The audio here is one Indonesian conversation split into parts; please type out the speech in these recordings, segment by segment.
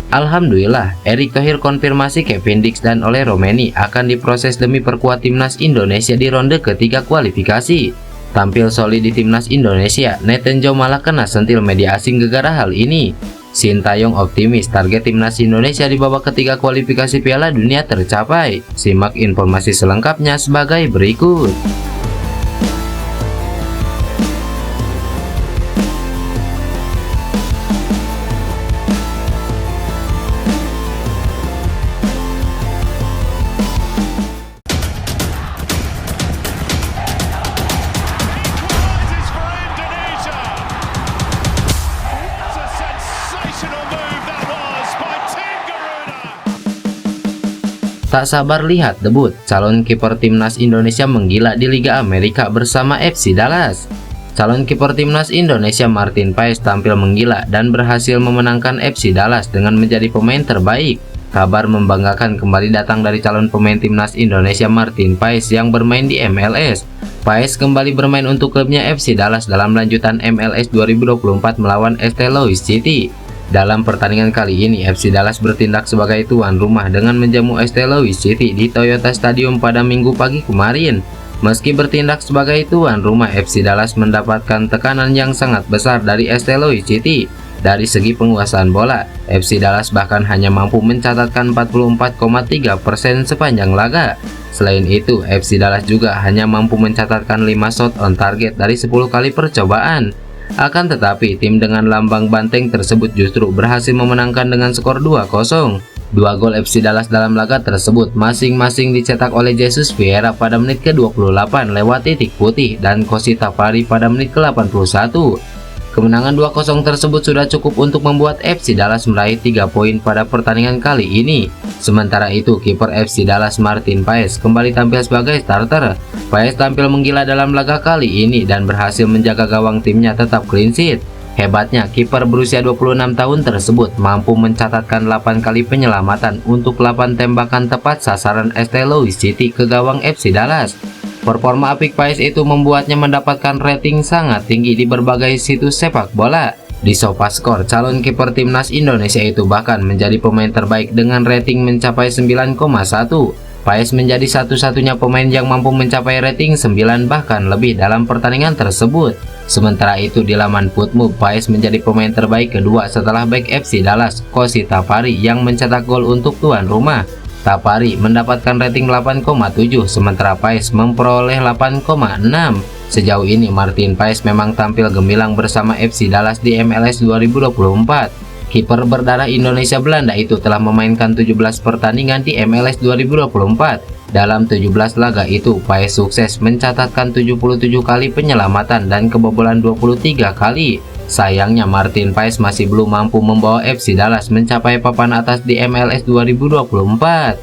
Alhamdulillah, Erick Thohir konfirmasi Kevin Dix dan Ole Roumanie akan diproses demi perkuat timnas Indonesia di ronde ketiga kualifikasi. Tampil solid di timnas Indonesia, Nathan Joe malah kena sentil media asing gegara hal ini. Sintayong optimis target timnas Indonesia di babak ketiga kualifikasi Piala Dunia tercapai. Simak informasi selengkapnya sebagai berikut. Tak sabar lihat debut, calon kiper timnas Indonesia menggila di Liga Amerika bersama FC Dallas. Calon kiper timnas Indonesia Martin Paes tampil menggila dan berhasil memenangkan FC Dallas dengan menjadi pemain terbaik. Kabar membanggakan kembali datang dari calon pemain timnas Indonesia Martin Paes yang bermain di MLS. Paes kembali bermain untuk klubnya FC Dallas dalam lanjutan MLS 2024 melawan St. Louis City. Dalam pertandingan kali ini, FC Dallas bertindak sebagai tuan rumah dengan menjamu St. Louis City di Toyota Stadium pada Minggu pagi kemarin. Meski bertindak sebagai tuan rumah, FC Dallas mendapatkan tekanan yang sangat besar dari St. Louis City. Dari segi penguasaan bola, FC Dallas bahkan hanya mampu mencatatkan 44,3% sepanjang laga. Selain itu, FC Dallas juga hanya mampu mencatatkan 5 shot on target dari 10 kali percobaan. Akan tetapi, tim dengan lambang banteng tersebut justru berhasil memenangkan dengan skor 2-0. Dua gol FC Dallas dalam laga tersebut masing-masing dicetak oleh Jesus Vieira pada menit ke-28 lewat titik putih dan Kosi Tapari pada menit ke-81. Kemenangan 2-0 tersebut sudah cukup untuk membuat FC Dallas meraih 3 poin pada pertandingan kali ini. Sementara itu, kiper FC Dallas Martin Paes kembali tampil sebagai starter. Paes tampil menggila dalam laga kali ini dan berhasil menjaga gawang timnya tetap clean sheet. Hebatnya, kiper berusia 26 tahun tersebut mampu mencatatkan 8 kali penyelamatan untuk 8 tembakan tepat sasaran St. Louis City ke gawang FC Dallas. Performa apik Paes itu membuatnya mendapatkan rating sangat tinggi di berbagai situs sepak bola. Di SofaScore, calon kiper timnas Indonesia itu bahkan menjadi pemain terbaik dengan rating mencapai 9,1. Paes menjadi satu-satunya pemain yang mampu mencapai rating 9 bahkan lebih dalam pertandingan tersebut. Sementara itu di laman Footmob, Paes menjadi pemain terbaik kedua setelah bek FC Dallas, Kosi Tapari yang mencetak gol untuk tuan rumah. Tapari mendapatkan rating 8,7 sementara Paes memperoleh 8,6. Sejauh ini Martin Paes memang tampil gemilang bersama FC Dallas di MLS 2024. Kiper berdarah Indonesia Belanda itu telah memainkan 17 pertandingan di MLS 2024. Dalam 17 laga itu, Paes sukses mencatatkan 77 kali penyelamatan dan kebobolan 23 kali. Sayangnya Martin Paes masih belum mampu membawa FC Dallas mencapai papan atas di MLS 2024.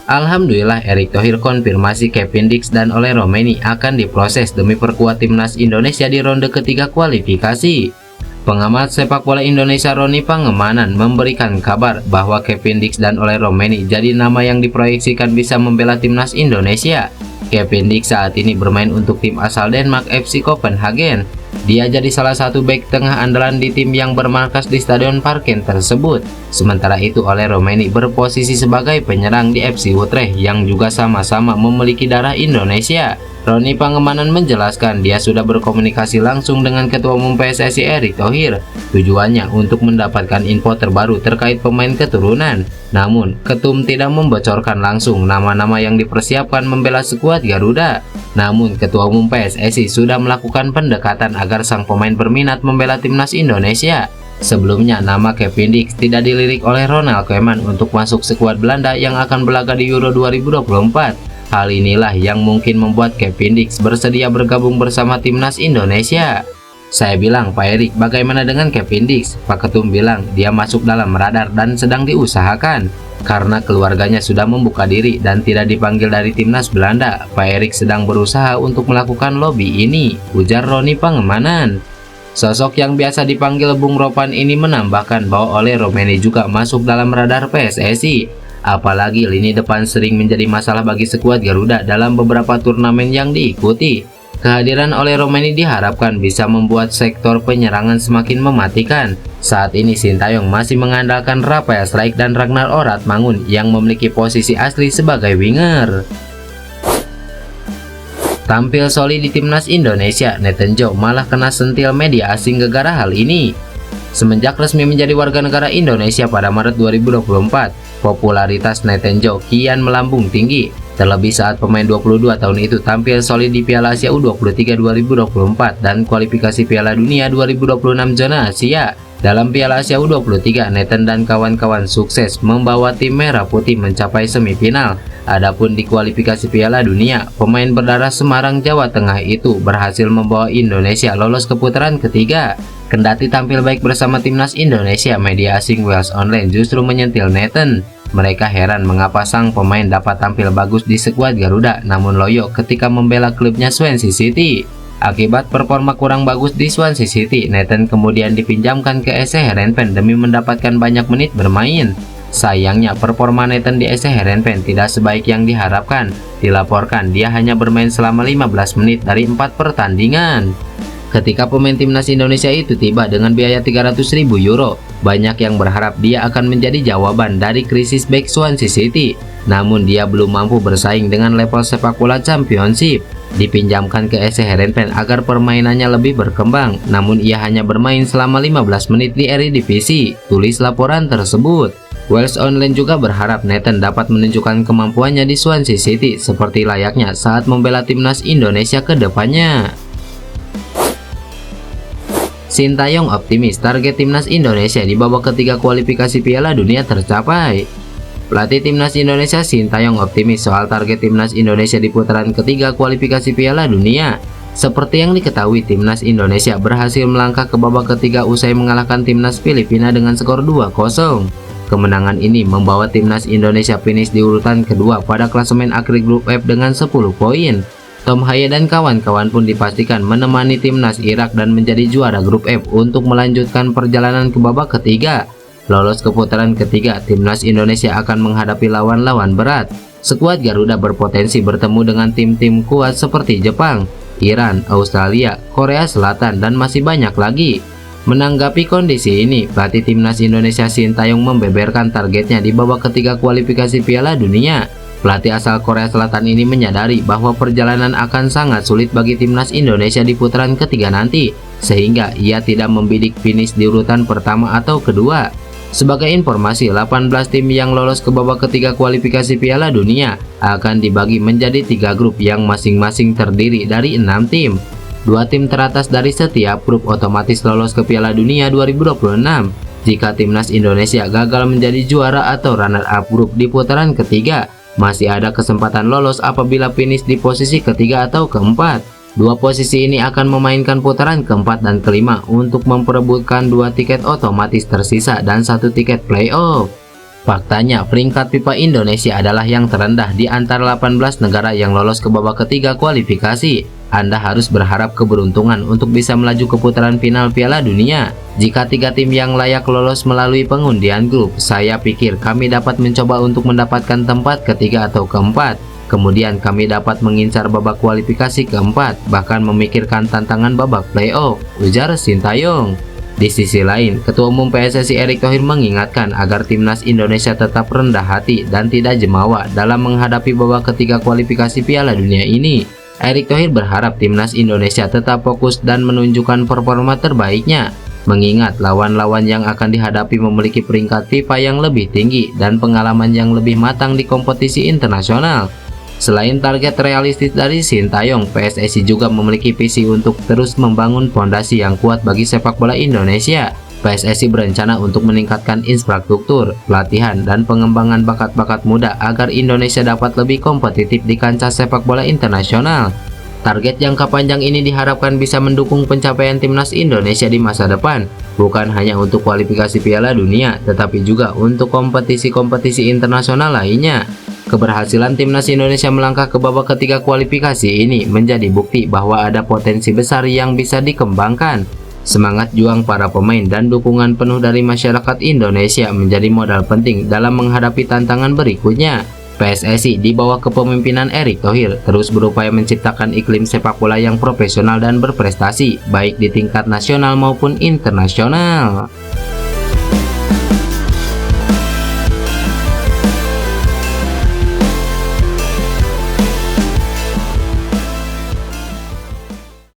Alhamdulillah, Erick Thohir konfirmasi Kevin Dix dan Ole Roumanie akan diproses demi perkuat timnas Indonesia di ronde ketiga kualifikasi. Pengamat sepak bola Indonesia Roni Pangemanan memberikan kabar bahwa Kevin Dix dan Ole Roumanie jadi nama yang diproyeksikan bisa membela timnas Indonesia. Kevin Dix saat ini bermain untuk tim asal Denmark FC Copenhagen. Dia jadi salah satu bek tengah andalan di tim yang bermarkas di Stadion Parken tersebut. Sementara itu Ole Roumanie berposisi sebagai penyerang di FC Utrecht yang juga sama-sama memiliki darah Indonesia. Roni Pangemanan menjelaskan dia sudah berkomunikasi langsung dengan Ketua Umum PSSI Erick Thohir. Tujuannya untuk mendapatkan info terbaru terkait pemain keturunan. Namun, Ketum tidak membocorkan langsung nama-nama yang dipersiapkan membela skuad Garuda. Namun, Ketua Umum PSSI sudah melakukan pendekatan agar sang pemain berminat membela timnas Indonesia. Sebelumnya, nama Kevin Dix tidak dilirik oleh Ronald Koeman untuk masuk skuad Belanda yang akan berlaga di Euro 2024. Hal inilah yang mungkin membuat Kevin Dix bersedia bergabung bersama timnas Indonesia. Saya bilang, Pak Erick, bagaimana dengan Kevin Dix? Pak Ketum bilang dia masuk dalam radar dan sedang diusahakan. Karena keluarganya sudah membuka diri dan tidak dipanggil dari timnas Belanda, Pak Erick sedang berusaha untuk melakukan lobby ini, ujar Roni Pangemanan. Sosok yang biasa dipanggil Bung Ropan ini menambahkan bahwa Ole Roumanie juga masuk dalam radar PSSI. Apalagi lini depan sering menjadi masalah bagi skuad Garuda dalam beberapa turnamen yang diikuti. Kehadiran Ole Romeni diharapkan bisa membuat sektor penyerangan semakin mematikan. Saat ini Sintayong masih mengandalkan Rafael Struijk dan Ragnar Oratmangun yang memiliki posisi asli sebagai winger. Tampil solid di timnas Indonesia, Nathan Joe malah kena sentil media asing gegara hal ini. Semenjak resmi menjadi warga negara Indonesia pada Maret 2024, popularitas Nathan Joe kian melambung tinggi. Terlebih saat pemain 22 tahun itu tampil solid di Piala Asia U23 2024 dan kualifikasi Piala Dunia 2026 zona Asia. Dalam Piala Asia U23, Nathan dan kawan-kawan sukses membawa tim merah putih mencapai semifinal. Adapun di kualifikasi Piala Dunia, pemain berdarah Semarang, Jawa Tengah itu berhasil membawa Indonesia lolos ke putaran ketiga. Kendati tampil baik bersama timnas Indonesia, media asing Wales Online justru menyentil Nathan. Mereka heran mengapa sang pemain dapat tampil bagus di skuad Garuda namun loyo ketika membela klubnya Swansea City. Akibat performa kurang bagus di Swansea City, Nathan kemudian dipinjamkan ke SC Heerenveen demi mendapatkan banyak menit bermain. Sayangnya performa Nathan di SC Heerenveen tidak sebaik yang diharapkan. Dilaporkan dia hanya bermain selama 15 menit dari 4 pertandingan. Ketika pemain timnas Indonesia itu tiba dengan biaya 300.000 euro, banyak yang berharap dia akan menjadi jawaban dari krisis bek Swansea City. Namun dia belum mampu bersaing dengan level sepak bola Championship. Dipinjamkan ke SC Heerenveen agar permainannya lebih berkembang, namun ia hanya bermain selama 15 menit di Eredivisie, tulis laporan tersebut. Wales Online juga berharap Nathan dapat menunjukkan kemampuannya di Swansea City seperti layaknya saat membela timnas Indonesia ke depannya. Sintayong optimis target timnas Indonesia di babak ketiga kualifikasi Piala Dunia tercapai. Pelatih timnas Indonesia Sintayong optimis soal target timnas Indonesia di putaran ketiga kualifikasi Piala Dunia. Seperti yang diketahui, timnas Indonesia berhasil melangkah ke babak ketiga usai mengalahkan timnas Filipina dengan skor 2-0. Kemenangan ini membawa timnas Indonesia finish di urutan kedua pada klasemen akhir grup F dengan 10 poin. Tom Haye dan kawan-kawan pun dipastikan menemani timnas Irak dan menjadi juara grup F untuk melanjutkan perjalanan ke babak ketiga. Lolos ke putaran ketiga, timnas Indonesia akan menghadapi lawan-lawan berat. Skuad Garuda berpotensi bertemu dengan tim-tim kuat seperti Jepang, Iran, Australia, Korea Selatan, dan masih banyak lagi. Menanggapi kondisi ini, pelatih timnas Indonesia Sintayong membeberkan targetnya di babak ketiga kualifikasi Piala Dunia. Pelatih asal Korea Selatan ini menyadari bahwa perjalanan akan sangat sulit bagi timnas Indonesia di putaran ketiga nanti, sehingga ia tidak membidik finish di urutan pertama atau kedua. Sebagai informasi, 18 tim yang lolos ke babak ketiga kualifikasi Piala Dunia akan dibagi menjadi 3 grup yang masing-masing terdiri dari 6 tim. 2 tim teratas dari setiap grup otomatis lolos ke Piala Dunia 2026. Jika timnas Indonesia gagal menjadi juara atau runner-up grup di putaran ketiga, masih ada kesempatan lolos apabila finish di posisi ketiga atau keempat. 2 posisi ini akan memainkan putaran keempat dan kelima untuk memperebutkan 2 tiket otomatis tersisa dan 1 tiket playoff. Faktanya, peringkat FIFA Indonesia adalah yang terendah di antara 18 negara yang lolos ke babak ketiga kualifikasi. Anda harus berharap keberuntungan untuk bisa melaju ke putaran final Piala Dunia. Jika 3 tim yang layak lolos melalui pengundian grup, saya pikir kami dapat mencoba untuk mendapatkan tempat ketiga atau keempat. Kemudian kami dapat mengincar babak kualifikasi keempat, bahkan memikirkan tantangan babak playoff, ujar Sintayong. Di sisi lain, Ketua Umum PSSI Erick Thohir mengingatkan agar timnas Indonesia tetap rendah hati dan tidak jemawa dalam menghadapi babak ketiga kualifikasi Piala Dunia ini. Erick Thohir berharap timnas Indonesia tetap fokus dan menunjukkan performa terbaiknya, mengingat lawan-lawan yang akan dihadapi memiliki peringkat FIFA yang lebih tinggi dan pengalaman yang lebih matang di kompetisi internasional. Selain target realistis dari Sintayong, PSSI juga memiliki visi untuk terus membangun fondasi yang kuat bagi sepak bola Indonesia. PSSI berencana untuk meningkatkan infrastruktur, pelatihan, dan pengembangan bakat-bakat muda agar Indonesia dapat lebih kompetitif di kancah sepak bola internasional. Target jangka panjang ini diharapkan bisa mendukung pencapaian timnas Indonesia di masa depan, bukan hanya untuk kualifikasi Piala Dunia, tetapi juga untuk kompetisi-kompetisi internasional lainnya. Keberhasilan timnas Indonesia melangkah ke babak ketiga kualifikasi ini menjadi bukti bahwa ada potensi besar yang bisa dikembangkan. Semangat juang para pemain dan dukungan penuh dari masyarakat Indonesia menjadi modal penting dalam menghadapi tantangan berikutnya. PSSI di bawah kepemimpinan Erick Thohir terus berupaya menciptakan iklim sepak bola yang profesional dan berprestasi, baik di tingkat nasional maupun internasional.